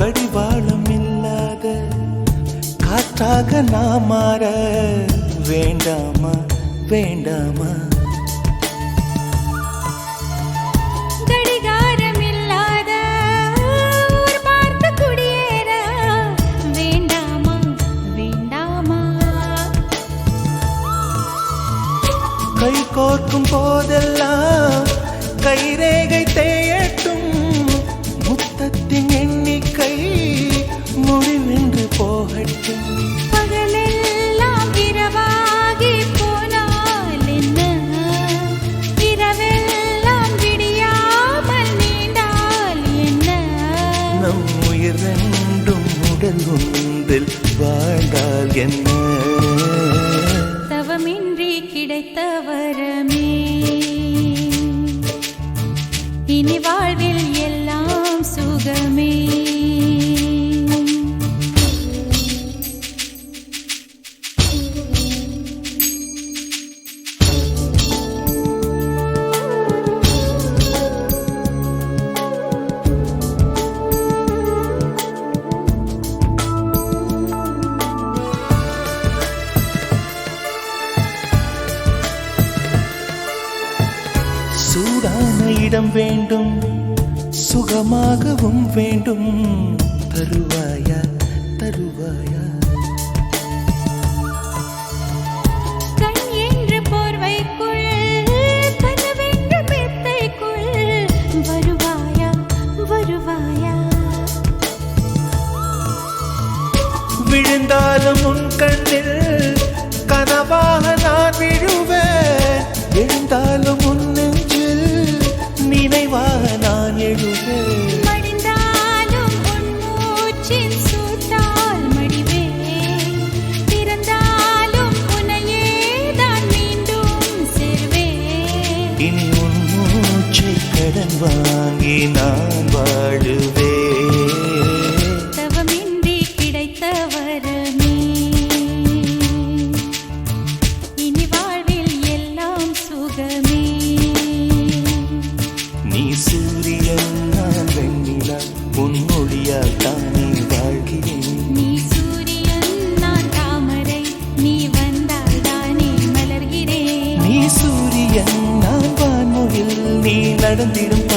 கடிவாளம் இல்லாத காற்றாக நாம் மாற வேண்டாமா வேண்டாமா? கடிகாரம் இல்லாத ஊர் பார்த்து குடியேற வேண்டாமா வேண்டாமா? கை கோர்க்கும் போதெல்லாம் கைரேகை தேயட்டும், முத்தத்தின் எண்ணிக்கை முடிவென்று போகட்டும். பகலெல்லாம் இரவாகி போனால் என்ன, இரவெல்லாம் விடியாமல் நீண்டால் என்ன? நம் உயிர் ரெண்டும் உடல் ஒன்றில் வாழ்ந்தால் என்ன? தவமின்றி கிடைத்த வரமே இனி வாழ்வில் எல்லாம் சுகமே. சூடான இடம் வேண்டும், சுகமாகவும் வேண்டும். தருவாயா தருவாயா? கண் என்ற போர்வைக்குள் கனவென்ற மெத்தைக்குள் வருவாயா வருவாயா? விழுந்தாலும் உன் கண்ணில் கனவாக நான் விழுவேன், எழுந்தாலும் உன் நெஞ்சில் நினைவாக நான் எழுவேன். மடிந்தாலும் உன் மூச்சின் சூட்டால் மடிவேன், பிறந்தாலும் உன்னையே தான் மீண்டும் சேர்வேன். இனி உன் மூச்சை கடன் வாங்கி நான் வாழுவேன். தவமின்றி கிடைத்த வரமே இனி வாழ்வில் எல்லாம் சுகமே. நீ சூரியன் நான் வெண்ணிலா, உன் மொழியால் தானே வாழ்கிறேன். நீ சூரியன் நான் தாமரை, நீ வந்தால் தானே மலர்கிறேன். நீ சூரியன் நான் வான்முகில், நீ நடந்திடும்